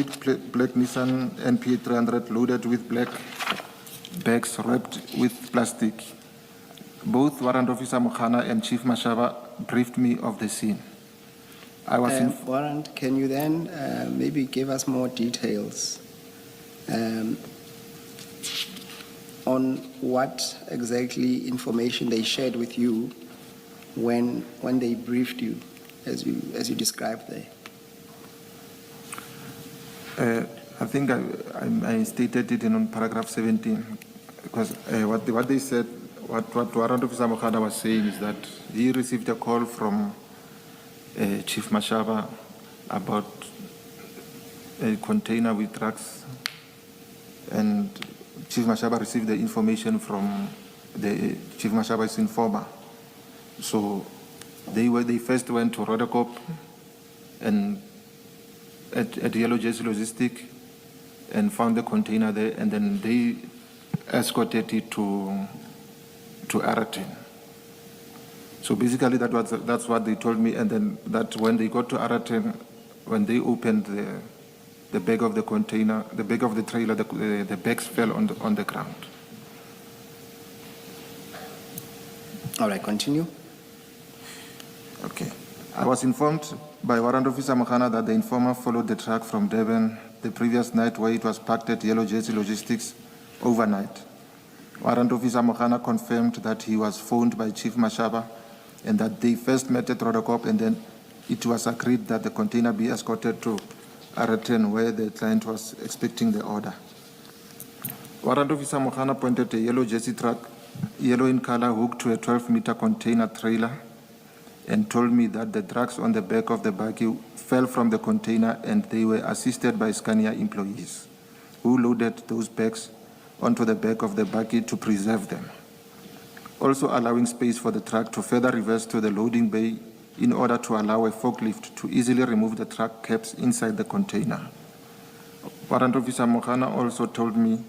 black Nissan NP 300 loaded with black bags wrapped with plastic. Both Warrant Officer Mokhana and Chief Mashaba briefed me of the scene. I was Warrant, can you then maybe give us more details on what exactly information they shared with you when they briefed you, as you described there? I think I stated it in paragraph 17, because what they said, what Warrant Officer Mokhana was saying is that he received a call from Chief Mashaba about a container with drugs, and Chief Mashaba received the information from the Chief Mashaba's informer. So they first went to Rodakop and at Yellow Jersey Logistic and found the container there, and then they escorted it to Araten. So basically that's what they told me, and then that when they got to Araten, when they opened the bag of the container, the bag of the trailer, the bags fell on the ground. All right, continue. Okay. I was informed by Warrant Officer Mokhana that the informer followed the truck from Durban the previous night, where it was parked at Yellow Jersey Logistics overnight. Warrant Officer Mokhana confirmed that he was phoned by Chief Mashaba and that they first met at Rodakop, and then it was agreed that the container be escorted to Araten, where the client was expecting the order. Warrant Officer Mokhana pointed a yellow Jersey truck, yellow in color, hooked to a 12-meter container trailer, and told me that the drugs on the back of the buggy fell from the container, and they were assisted by Scania employees who loaded those bags onto the back of the buggy to preserve them, also allowing space for the truck to further reverse to the loading bay in order to allow a forklift to easily remove the truck caps inside the container. Warrant Officer Mokhana also told me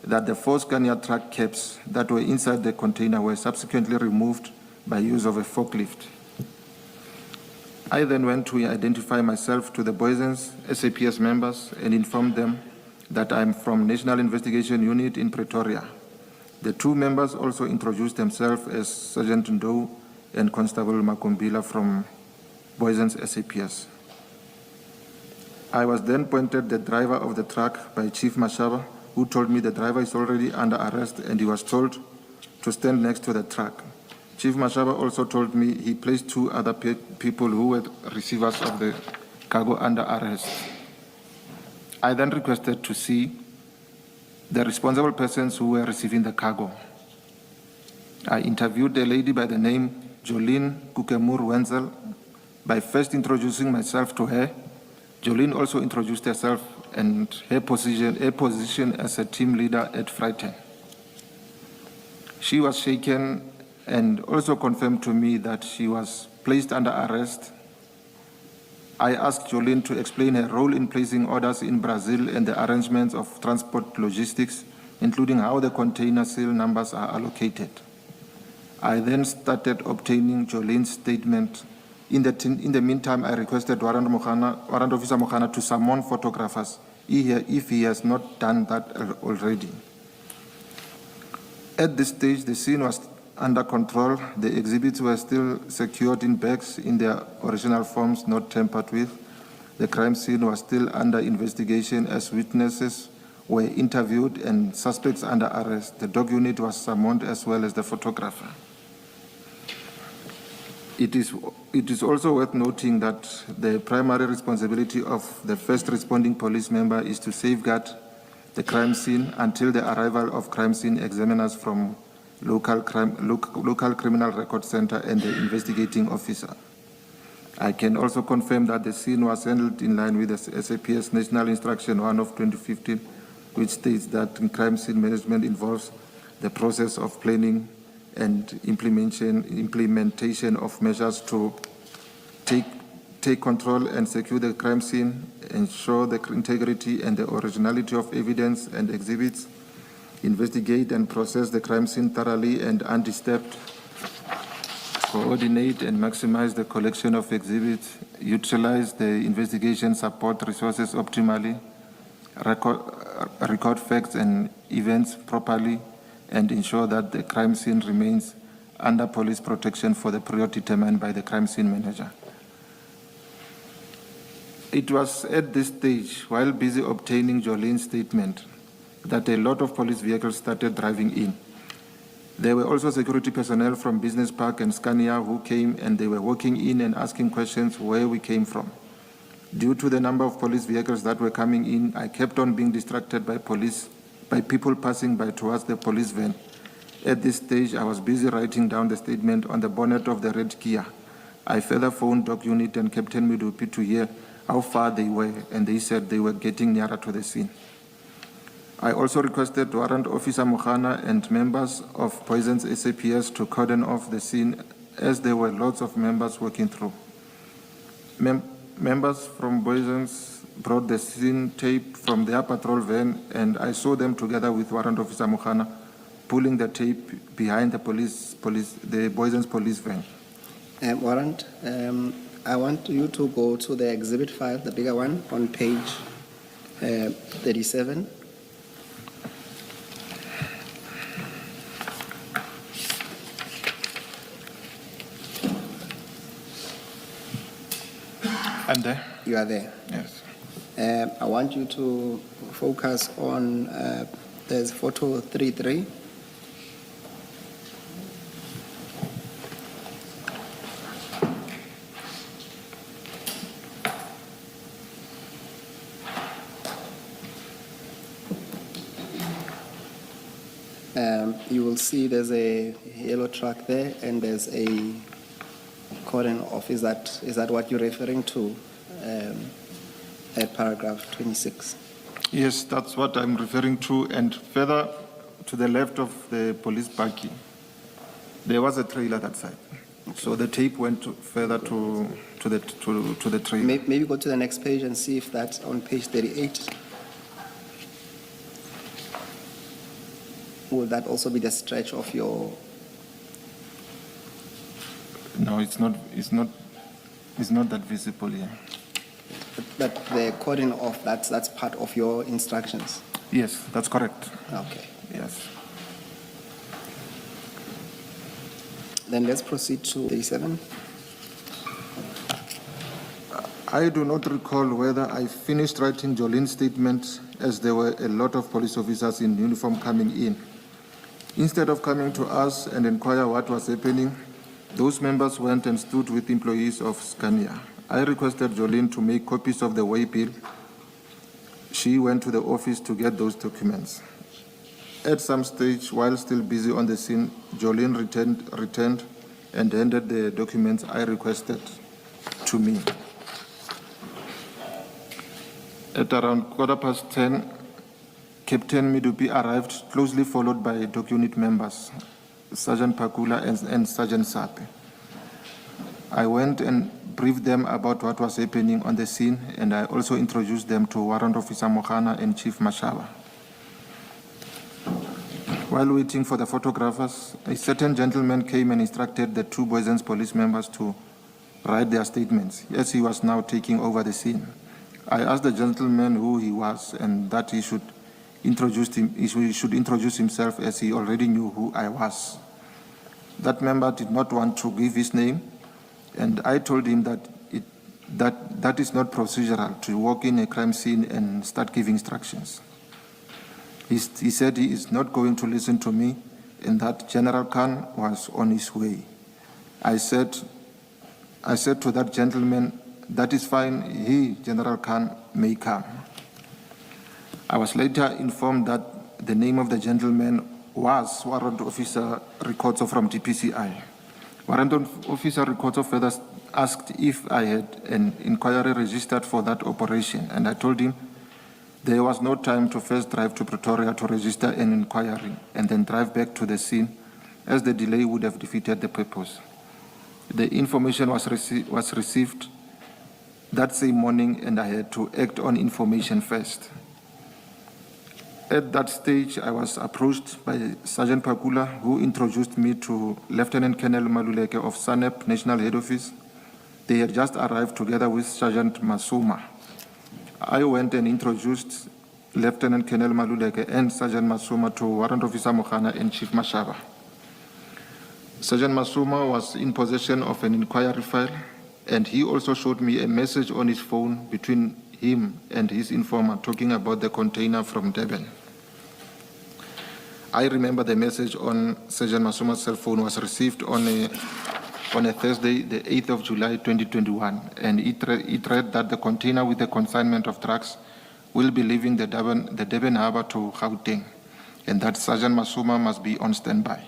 that the 4 Scania truck caps that were inside the container were subsequently removed by use of a forklift. I then went to identify myself to the Boysens SAPS members and informed them that I'm from National Investigation Unit in Pretoria. The 2 members also introduced themselves as Sergeant Ndou and Constable Makumbila from Boysens SAPS. I was then pointed the driver of the truck by Chief Mashaba, who told me the driver is already under arrest and he was told to stand next to the truck. Chief Mashaba also told me he placed 2 other people who were receivers of the cargo under arrest. I then requested to see the responsible persons who were receiving the cargo. I interviewed a lady by the name Jolene Kukemur Wenzel by first introducing myself to her. Jolene also introduced herself and her position as a team leader at Frighten. She was shaken and also confirmed to me that she was placed under arrest. I asked Jolene to explain her role in placing orders in Brazil and the arrangements of transport logistics, including how the container serial numbers are allocated. I then started obtaining Jolene's statement. In the meantime, I requested Warrant Officer Mokhana to summon photographers if he has not done that already. At this stage, the scene was under control. The exhibits were still secured in bags in their original forms, not tampered with. The crime scene was still under investigation as witnesses were interviewed and suspects under arrest. The dog unit was summoned as well as the photographer. It is also worth noting that the primary responsibility of the first responding police member is to safeguard the crime scene until the arrival of crime scene examiners from local criminal record center and the investigating officer. I can also confirm that the scene was handled in line with the SAPS National Instruction 1 of 2015, which states that crime scene management involves the process of planning and implementation of measures to take control and secure the crime scene, ensure the integrity and the originality of evidence and exhibits, investigate and process the crime scene thoroughly and undisturbed, coordinate and maximize the collection of exhibits, utilize the investigation support resources optimally, record facts and events properly, and ensure that the crime scene remains under police protection for the period determined by the crime scene manager. It was at this stage, while busy obtaining Jolene's statement, that a lot of police vehicles started driving in. There were also security personnel from Business Park and Scania who came, and they were walking in and asking questions where we came from. Due to the number of police vehicles that were coming in, I kept on being distracted by people passing by towards the police van. At this stage, I was busy writing down the statement on the bonnet of the red Kia. I further phoned Doc Unit and Captain Midupi to hear how far they were, and they said they were getting nearer to the scene. I also requested Warrant Officer Mokhana and members of Poison's SAPS to cordon off the scene, as there were lots of members working through. Members from Poison's brought the scene tape from their patrol van, and I saw them together with Warrant Officer Mokhana pulling the tape behind the Poison's police van. Warrant, I want you to go to the Exhibit 5, the bigger one, on page 37. I'm there. You are there. Yes. I want you to focus on, there's photo 33. You will see there's a yellow truck there, and there's a cordon off. Is that what you're referring to at paragraph 26? Yes, that's what I'm referring to. And further to the left of the police parking, there was a trailer that side. Okay. So the tape went further to the trailer. Maybe go to the next page and see if that's on page 38. Will that also be the stretch of your? No, it's not. It's not that visible here. But the cordon off, that's part of your instructions. Yes, that's correct. Okay. Yes. Then let's proceed to 37. I do not recall whether I finished writing Jolene's statement, as there were a lot of police officers in uniform coming in. Instead of coming to us and inquire what was happening, those members went and stood with employees of Scania. I requested Jolene to make copies of the way bill. She went to the office to get those documents. At some stage, while still busy on the scene, Jolene returned and handed the documents I requested to me. At around 10:15, Captain Midupi arrived, closely followed by doc unit members, Sergeant Phakula and Sergeant Sape. I went and briefed them about what was happening on the scene, and I also introduced them to Warrant Officer Mokhana and Chief Mashaba. While waiting for the photographers, a certain gentleman came and instructed the two Poison's police members to write their statements, as he was now taking over the scene. I asked the gentleman who he was and that he should introduce himself, as he already knew who I was. That member did not want to give his name, and I told him that that is not procedural to walk in a crime scene and start giving instructions. He said he is not going to listen to me, and that General Khan was on his way. I said to that gentleman, that is fine, he, General Khan, may come. I was later informed that the name of the gentleman was Warrant Officer Rikotso from DPCI. Warrant Officer Rikotso further asked if I had an inquiry registered for that operation, and I told him there was no time to first drive to Pretoria to register an inquiry and then drive back to the scene, as the delay would have defeated the purpose. The information was received that same morning, and I had to act on information first. At that stage, I was approached by Sergeant Phakula, who introduced me to Lieutenant Colonel Maluleke of SANEP National Head Office. They had just arrived together with Sergeant Masuma. I went and introduced Lieutenant Colonel Maluleke and Sergeant Masuma to Warrant Officer Mokhana and Chief Mashaba. Sergeant Masuma was in possession of an inquiry file, and he also showed me a message on his phone between him and his informant talking about the container from Durban. I remember the message on Sergeant Masuma's cell phone was received on a Thursday, the 8th of July, 2021, and it read that the container with the consignment of drugs will be leaving the Durban harbor to Gauteng, and that Sergeant Masuma must be on standby.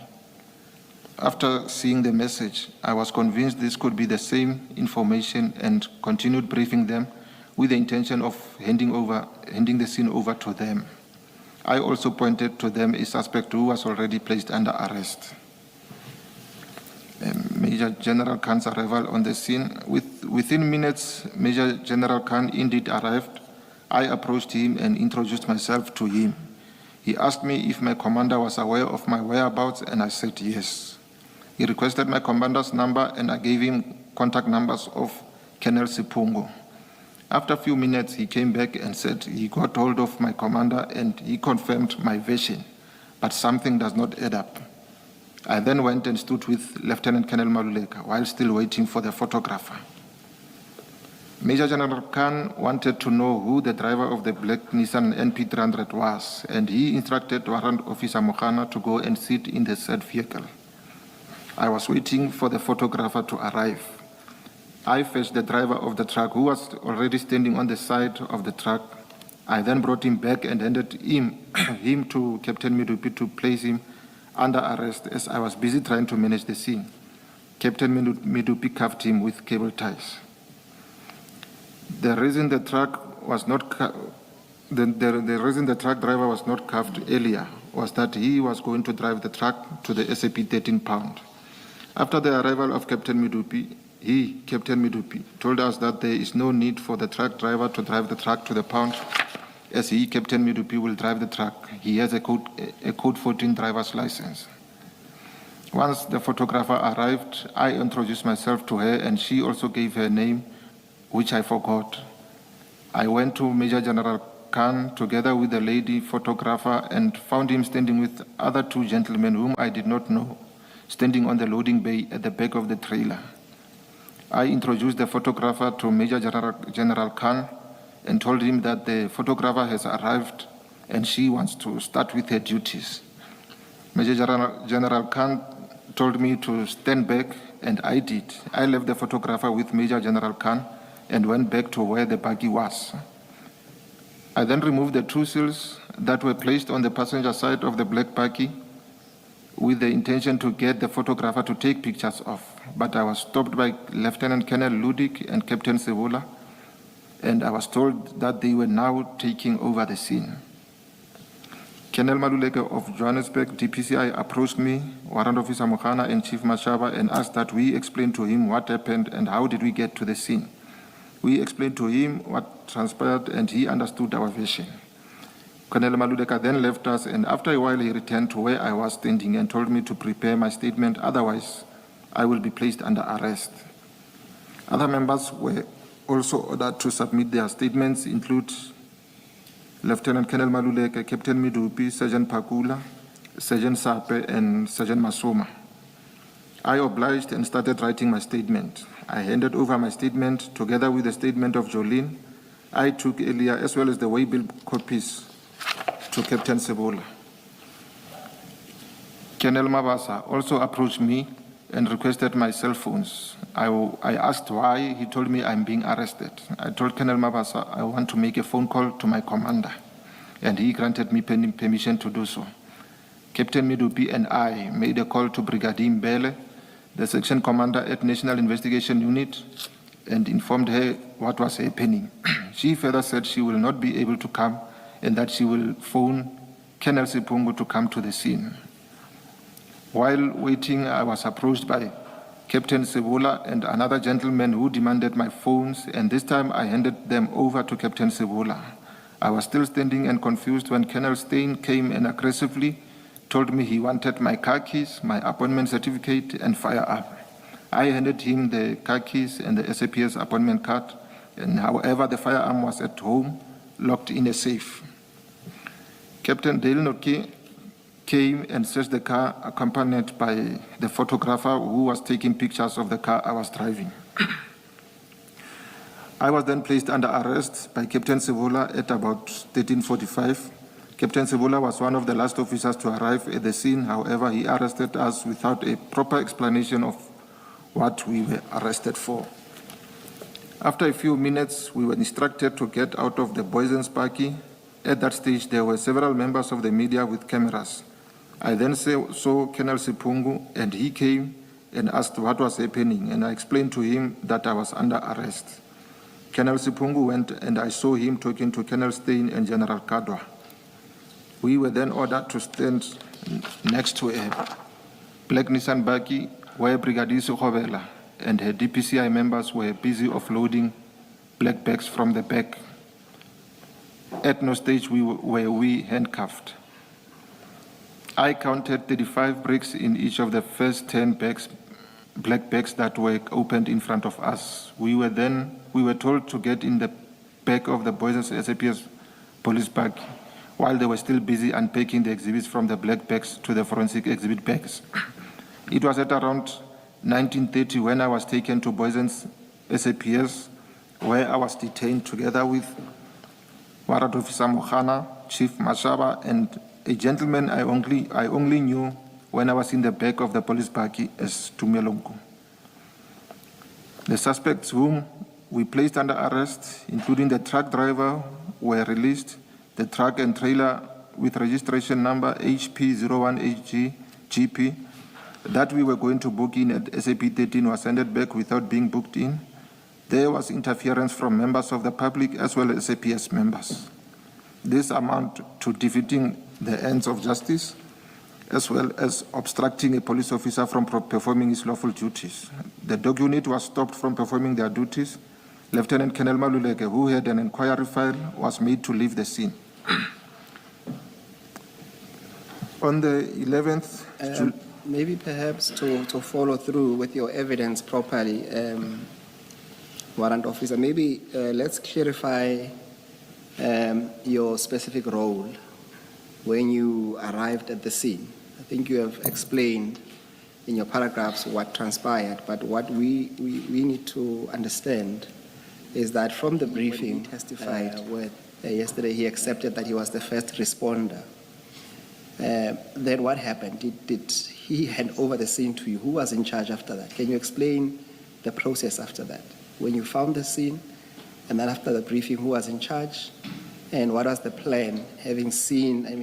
After seeing the message, I was convinced this could be the same information and continued briefing them with the intention of handing the scene over to them. I also pointed to them a suspect who was already placed under arrest. Major General Khan's arrival on the scene. Within minutes, Major General Khan indeed arrived. I approached him and introduced myself to him. He asked me if my commander was aware of my whereabouts, and I said yes. He requested my commander's number, and I gave him contact numbers of Colonel Sipungo. After a few minutes, he came back and said he got hold of my commander and he confirmed my version, but something does not add up. I then went and stood with Lieutenant Colonel Maluleka while still waiting for the photographer. Major General Khan wanted to know who the driver of the black Nissan NP300 was, and he instructed Warrant Officer Mokhana to go and sit in the said vehicle. I was waiting for the photographer to arrive. I fetched the driver of the truck, who was already standing on the side of the truck. I then brought him back and handed him to Captain Midupi to place him under arrest as I was busy trying to manage the scene. Captain Midupi cuffed him with cable ties. The reason the truck driver was not cuffed earlier was that he was going to drive the truck to the SAP 13 pound. After the arrival of Captain Midupi, Captain Midupi, told us that there is no need for the truck driver to drive the truck to the pound, as Captain Midupi, will drive the truck. He has a Code 14 driver's license. Once the photographer arrived, I introduced myself to her, and she also gave her name, which I forgot. I went to Major General Khan together with the lady photographer and found him standing with other two gentlemen whom I did not know, standing on the loading bay at the back of the trailer. I introduced the photographer to Major General Khan and told him that the photographer has arrived and she wants to start with her duties. Major General Khan told me to stand back, and I did. I left the photographer with Major General Khan and went back to where the buggy was. I then removed the two seals that were placed on the passenger side of the black buggy with the intention to get the photographer to take pictures of, but I was stopped by Lieutenant Colonel Ludik and Captain Sebula, and I was told that they were now taking over the scene. Colonel Maluleke of Johannesburg DPCI approached me, Warrant Officer Mokhana and Chief Mashaba, and asked that we explain to him what happened and how did we get to the scene. We explained to him what transpired, and he understood our version. Colonel Maluleka then left us, and after a while he returned to where I was standing and told me to prepare my statement, otherwise I will be placed under arrest. Other members were also ordered to submit their statements, include Lieutenant Colonel Maluleka, Captain Midupi, Sergeant Phakula, Sergeant Sape, and Sergeant Masoma. I obliged and started writing my statement. I handed over my statement together with the statement of Jolene I took earlier, as well as the waybill copies, to Captain Sebula. Colonel Mabasa also approached me and requested my cell phones. I asked why. He told me I'm being arrested. I told Colonel Mabasa I want to make a phone call to my commander, and he granted me permission to do so. Captain Midupi and I made a call to Brigadier Mbele, the section commander at National Investigation Unit, and informed her what was happening. She further said she will not be able to come and that she will phone Colonel Sipungo to come to the scene. While waiting, I was approached by Captain Sebula and another gentleman who demanded my phones, and this time I handed them over to Captain Sebula. I was still standing and confused when Colonel Stein came and aggressively told me he wanted my car keys, my appointment certificate, and firearm. I handed him the car keys and the SAPS appointment card, and however, the firearm was at home, locked in a safe. Captain Dale Noki came and searched the car accompanied by the photographer who was taking pictures of the car I was driving. I was then placed under arrest by Captain Phakula at about 13:45. Captain Phakula was one of the last officers to arrive at the scene. However, he arrested us without a proper explanation of what we were arrested for. After a few minutes, we were instructed to get out of the Boysen's Parky. At that stage, there were several members of the media with cameras. I then saw Colonel Sipungu, and he came and asked what was happening, and I explained to him that I was under arrest. Colonel Sipungu went, and I saw him talking to Colonel Stein and General Kadwa. We were then ordered to stand next to a black Nissan Bakkie where Brigadier Sekhovela and her DPCI members were busy offloading black bags from the back. At no stage were we handcuffed. I counted 35 bricks in each of the first 10 bags, black bags that were opened in front of us. We were told to get in the back of the Boysen's SAPS police bag while they were still busy unpacking the exhibits from the black bags to the forensic exhibit bags. It was at around 19:30 when I was taken to Boysen's SAPS, where I was detained together with Warrant Officer Mokhana, Chief Mashaba, and a gentleman I only knew when I was in the back of the police buggy as Tumelonku. The suspects whom we placed under arrest, including the truck driver, were released. The truck and trailer with registration number HP01HG that we were going to book in at SAP 13 was handed back without being booked in. There was interference from members of the public as well as SAPS members. This amounted to defeating the ends of justice as well as obstructing a police officer from performing his lawful duties. The dog unit was stopped from performing their duties. Lieutenant Colonel Maluleke, who had an inquiry file, was made to leave the scene. On the 11th, maybe perhaps to follow through with your evidence properly, Warrant Officer, maybe let's clarify your specific role when you arrived at the scene. I think you have explained in your paragraphs what transpired, but what we need to understand is that from the briefing he testified yesterday, he accepted that he was the first responder. Then what happened? Did he hand over the scene to you? Who was in charge after that? Can you explain the process after that? When you found the scene, and then after the briefing, who was in charge? And what was the plan, having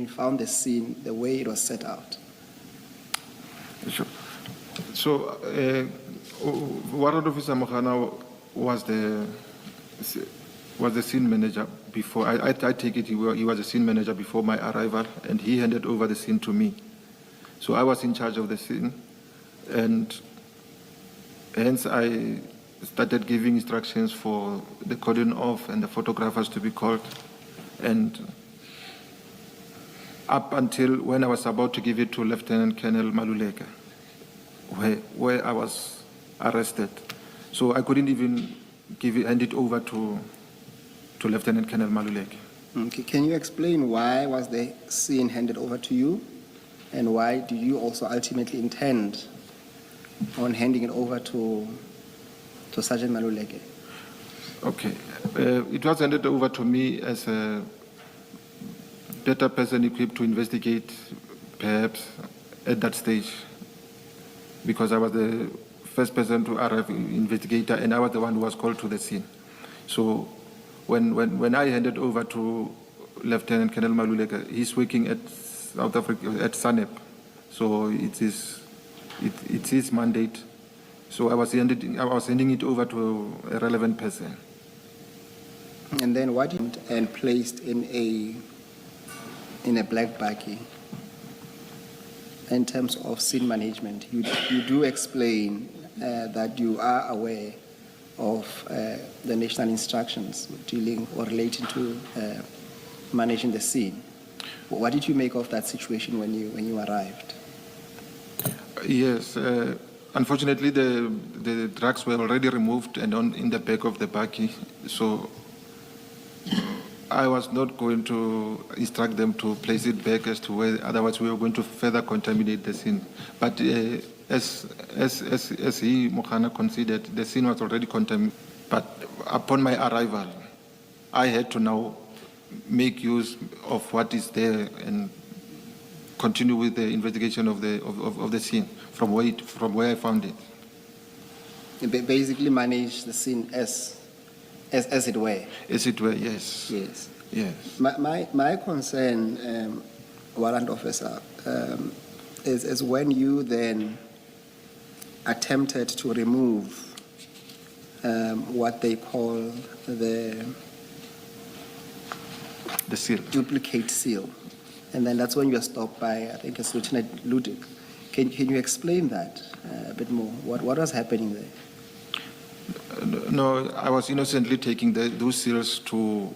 found the scene the way it was set out? Sure. So, Warrant Officer Mokhana was the scene manager before. I take it he was the scene manager before my arrival, and he handed over the scene to me. So I was in charge of the scene, and hence I started giving instructions for the cordon off and the photographers to be called. And up until when I was about to give it to Lieutenant Colonel Maluleke, where I was arrested. So I couldn't even hand it over to Lieutenant Colonel Maluleke. Okay. Can you explain why was the scene handed over to you, and why did you also ultimately intend on handing it over to Sergeant Maluleke? Okay. It was handed over to me as a better person equipped to investigate, perhaps, at that stage, because I was the first person to arrive, investigator, and I was the one who was called to the scene. So when I handed over to Lieutenant Colonel Maluleke, he's working at South Africa, at SANEP. So it's his mandate. So I was handing it over to a relevant person. And then what and placed in a black baggie. In terms of scene management, you do explain that you are aware of the national instructions dealing or relating to managing the scene. What did you make of that situation when you arrived? Yes. Unfortunately, the drugs were already removed and in the back of the baggie. So I was not going to instruct them to place it back as to where, otherwise we were going to further contaminate the scene. But as he, Mokhana, considered, the scene was already contaminated. But upon my arrival, I had to now make use of what is there and continue with the investigation of the scene from where I found it. You basically manage the scene as it were. As it were, yes. Yes. Yes. My concern, warrant officer, is when you then attempted to remove what they call the seal. duplicate seal. And then that's when you are stopped by, I think it's Lieutenant Ludic. Can you explain that a bit more? What was happening there? No, I was innocently taking those seals to.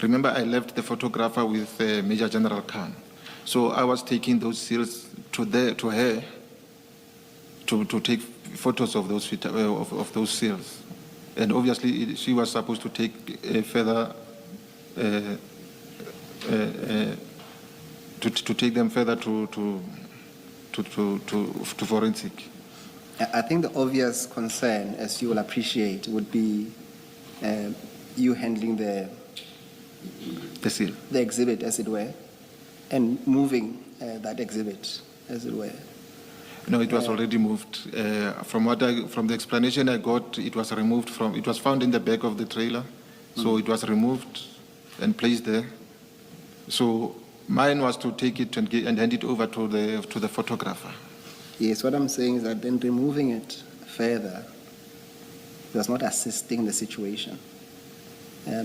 Remember, I left the photographer with Major General Khan, so I was taking those seals to her to take photos of those of those seals, and obviously she was supposed to take further to take them further to forensic. I think the obvious concern, as you will appreciate, would be you handling the seal, the exhibit, as it were, and moving that exhibit, as it were. No, it was already moved. From the explanation I got, it was removed from. It was found in the back of the trailer, so it was removed and placed there. So mine was to take it and hand it over to the photographer. Yes, what I'm saying is that then removing it further was not assisting the situation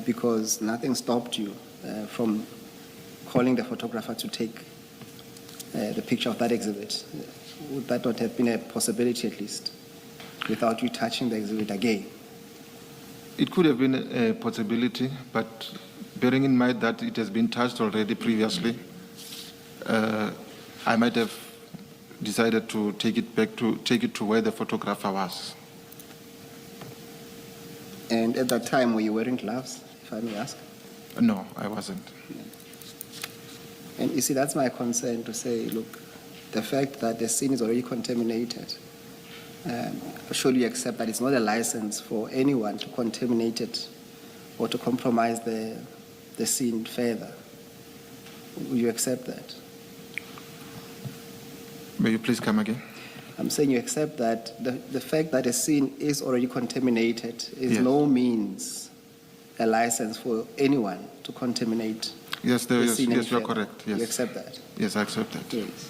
because nothing stopped you from calling the photographer to take the picture of that exhibit. Would that not have been a possibility at least without you touching the exhibit again? It could have been a possibility, but bearing in mind that it has been touched already previously, I might have decided to take it to where the photographer was. And at that time, were you wearing gloves, if I may ask? No, I wasn't. And you see, that's my concern, to say, look, the fact that the scene is already contaminated, surely you accept that it's not a license for anyone to contaminate it or to compromise the scene further. Will you accept that? May you please come again? I'm saying you accept that the fact that a scene is already contaminated is Yes. no means a license for anyone to contaminate Yes, the yes, scene any yes, you are further. correct. Yes. You accept that? Yes, I accept that. Yes.